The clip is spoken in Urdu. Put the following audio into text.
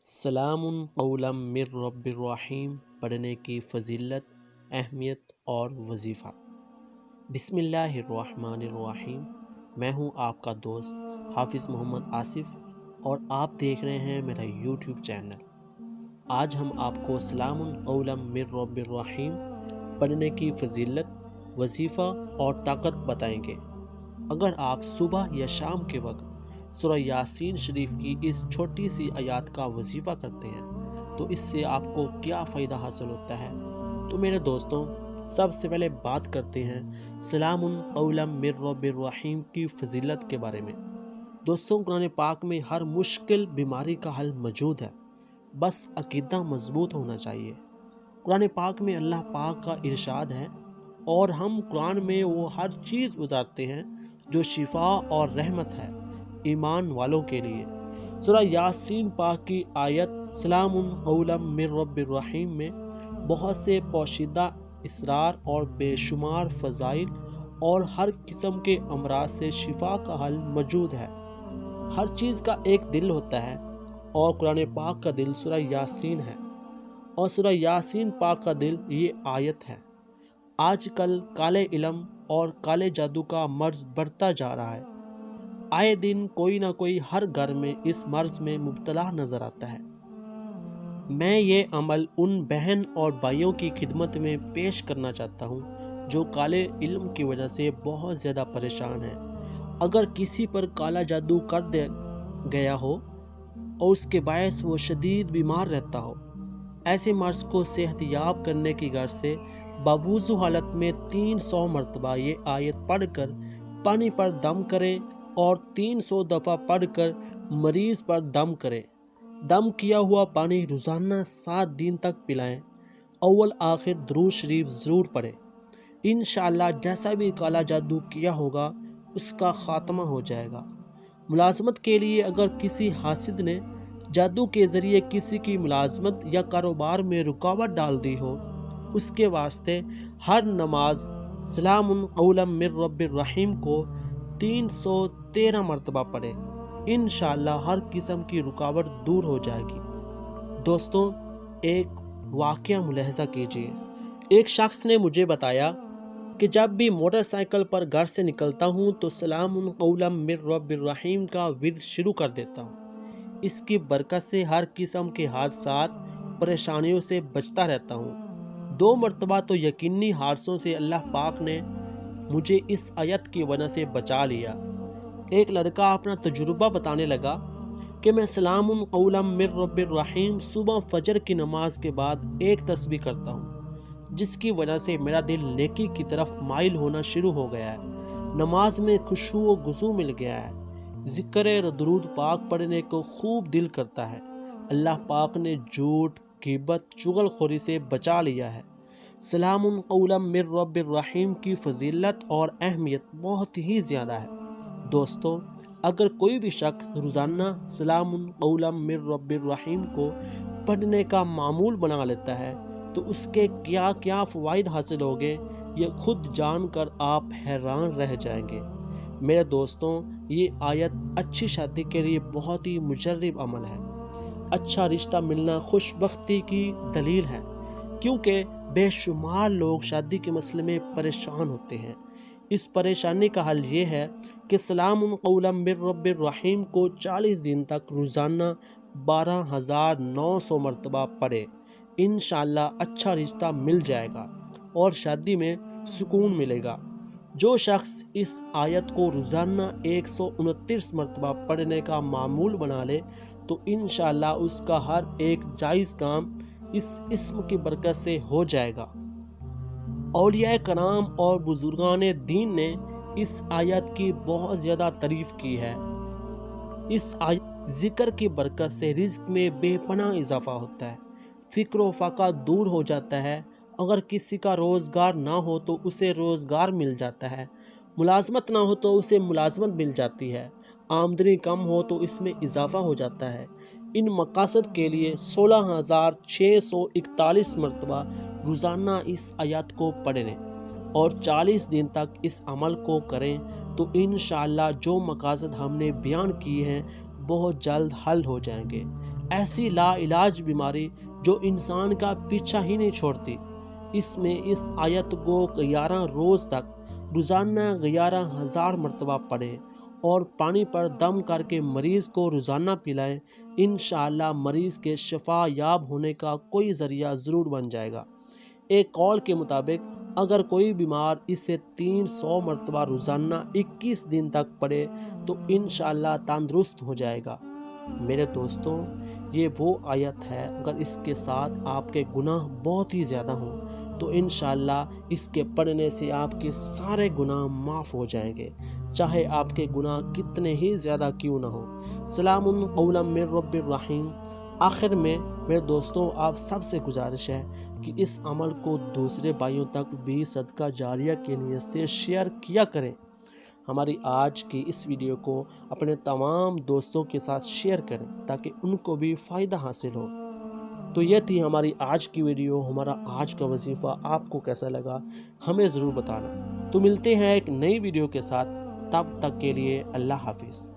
سلام قولا من رب الرحیم پڑھنے کی فضیلت، اہمیت اور وظیفہ۔ بسم اللہ الرحمن الرحیم۔ میں ہوں آپ کا دوست حافظ محمد آصف اور آپ دیکھ رہے ہیں میرا یوٹیوب چینل۔ آج ہم آپ کو سلام قولا من رب الرحیم پڑھنے کی فضیلت، وظیفہ اور طاقت بتائیں گے۔ اگر آپ صبح یا شام کے وقت سورہ یاسین شریف کی اس چھوٹی سی آیات کا وظیفہ کرتے ہیں تو اس سے آپ کو کیا فائدہ حاصل ہوتا ہے؟ تو میرے دوستوں، سب سے پہلے بات کرتے ہیں سلام قولا من رب الرحیم کی فضیلت کے بارے میں۔ دوستوں، قرآن پاک میں ہر مشکل بیماری کا حل موجود ہے، بس عقیدہ مضبوط ہونا چاہیے۔ قرآن پاک میں اللہ پاک کا ارشاد ہے، اور ہم قرآن میں وہ ہر چیز اتارتے ہیں جو شفا اور رحمت ہے ایمان والوں کے لیے۔ سورہ یاسین پاک کی آیت سلام قولا من رب الرحیم میں بہت سے پوشیدہ اسرار اور بے شمار فضائل اور ہر قسم کے امراض سے شفا کا حل موجود ہے۔ ہر چیز کا ایک دل ہوتا ہے، اور قرآن پاک کا دل سورہ یاسین ہے، اور سورہ یاسین پاک کا دل یہ آیت ہے۔ آج کل کالے علم اور کالے جادو کا مرض بڑھتا جا رہا ہے۔ آئے دن کوئی نہ کوئی ہر گھر میں اس مرض میں مبتلا نظر آتا ہے۔ میں یہ عمل ان بہن اور بھائیوں کی خدمت میں پیش کرنا چاہتا ہوں جو کالے علم کی وجہ سے بہت زیادہ پریشان ہیں۔ اگر کسی پر کالا جادو کر دیا گیا ہو اور اس کے باعث وہ شدید بیمار رہتا ہو، ایسے مرض کو صحت یاب کرنے کی غرض سے باوضو حالت میں 300 مرتبہ یہ آیت پڑھ کر پانی پر دم کریں اور 300 دفعہ پڑھ کر مریض پر دم کریں۔ دم کیا ہوا پانی روزانہ 7 دن تک پلائیں۔ اول آخر درود شریف ضرور پڑھیں۔ انشاءاللہ جیسا بھی کالا جادو کیا ہوگا اس کا خاتمہ ہو جائے گا۔ ملازمت کے لیے اگر کسی حاسد نے جادو کے ذریعے کسی کی ملازمت یا کاروبار میں رکاوٹ ڈال دی ہو، اس کے واسطے ہر نماز سلام قولا من رب الرحیم کو 313 مرتبہ پڑھیں۔ انشاءاللہ ہر قسم کی رکاوٹ دور ہو جائے گی۔ دوستوں، ایک واقعہ ملاحظہ کیجیے۔ ایک شخص نے مجھے بتایا کہ جب بھی موٹر سائیکل پر گھر سے نکلتا ہوں تو سلام قولا من رب الرحیم کا ورد شروع کر دیتا ہوں۔ اس کی برکت سے ہر قسم کے حادثات، پریشانیوں سے بچتا رہتا ہوں۔ 2 مرتبہ تو یقینی حادثوں سے اللہ پاک نے مجھے اس آیت کی وجہ سے بچا لیا۔ ایک لڑکا اپنا تجربہ بتانے لگا کہ میں سلام قولا من رب الرحیم صبح فجر کی نماز کے بعد ایک تسبیح کرتا ہوں، جس کی وجہ سے میرا دل نیکی کی طرف مائل ہونا شروع ہو گیا ہے۔ نماز میں خشوع و خضوع مل گیا ہے۔ ذکر درود پاک پڑھنے کو خوب دل کرتا ہے۔ اللہ پاک نے جھوٹ، غیبت، چغل خوری سے بچا لیا ہے۔ سلام قولا من رب الرحیم کی فضیلت اور اہمیت بہت ہی زیادہ ہے۔ دوستو، اگر کوئی بھی شخص روزانہ سلام قولا من رب الرحیم کو پڑھنے کا معمول بنا لیتا ہے تو اس کے کیا کیا فوائد حاصل ہوگے، یہ خود جان کر آپ حیران رہ جائیں گے۔ میرے دوستوں، یہ آیت اچھی شادی کے لیے بہت ہی مجرب عمل ہے۔ اچھا رشتہ ملنا خوش بختی کی دلیل ہے، کیونکہ بے شمار لوگ شادی کے مسئلے میں پریشان ہوتے ہیں۔ اس پریشانی کا حل یہ ہے کہ سلام قولا من رب الرحیم کو 40 دن تک روزانہ 12,900 مرتبہ پڑھیں۔ انشاءاللہ اچھا رشتہ مل جائے گا اور شادی میں سکون ملے گا۔ جو شخص اس آیت کو روزانہ 129 مرتبہ پڑھنے کا معمول بنا لے تو انشاءاللہ اس کا ہر ایک جائز کام اس اسم کی برکت سے ہو جائے گا۔ اولیاء کرام اور بزرگان دین نے اس آیت کی بہت زیادہ تعریف کی ہے۔ اس آیت ذکر کی برکت سے رزق میں بے پناہ اضافہ ہوتا ہے، فکر و فاقہ دور ہو جاتا ہے۔ اگر کسی کا روزگار نہ ہو تو اسے روزگار مل جاتا ہے، ملازمت نہ ہو تو اسے ملازمت مل جاتی ہے، آمدنی کم ہو تو اس میں اضافہ ہو جاتا ہے۔ ان مقاصد کے لیے 16,641 مرتبہ روزانہ اس آیات کو پڑھیں اور 40 دن تک اس عمل کو کریں تو انشاءاللہ جو مقاصد ہم نے بیان کیے ہیں بہت جلد حل ہو جائیں گے۔ ایسی لا علاج بیماری جو انسان کا پیچھا ہی نہیں چھوڑتی۔ اس میں اس آیت کو 11 روز تک روزانہ 11,000 مرتبہ پڑھیں اور پانی پر دم کر کے مریض کو روزانہ پلائیں۔ انشاءاللہ مریض کے شفا یاب ہونے کا کوئی ذریعہ ضرور بن جائے گا۔ ایک قول کے مطابق اگر کوئی بیمار اسے 300 مرتبہ روزانہ 21 دن تک پڑھے تو انشاءاللہ تندرست ہو جائے گا۔ میرے دوستوں، یہ وہ آیت ہے، اگر اس کے ساتھ آپ کے گناہ بہت ہی زیادہ ہوں تو انشاءاللہ اس کے پڑھنے سے آپ کے سارے گناہ معاف ہو جائیں گے، چاہے آپ کے گناہ کتنے ہی زیادہ کیوں نہ ہوں۔ سلام قولا من رب الرحیم۔ آخر میں میرے دوستوں، آپ سب سے گزارش ہے کہ اس عمل کو دوسرے بھائیوں تک بھی صدقہ جاریہ کے نیت سے شیئر کیا کریں۔ ہماری آج کی اس ویڈیو کو اپنے تمام دوستوں کے ساتھ شیئر کریں تاکہ ان کو بھی فائدہ حاصل ہو۔ تو یہ تھی ہماری آج کی ویڈیو، ہمارا آج کا وظیفہ۔ آپ کو کیسا لگا ہمیں ضرور بتانا۔ تو ملتے ہیں ایک نئی ویڈیو کے ساتھ، تب تک کے لیے اللہ حافظ۔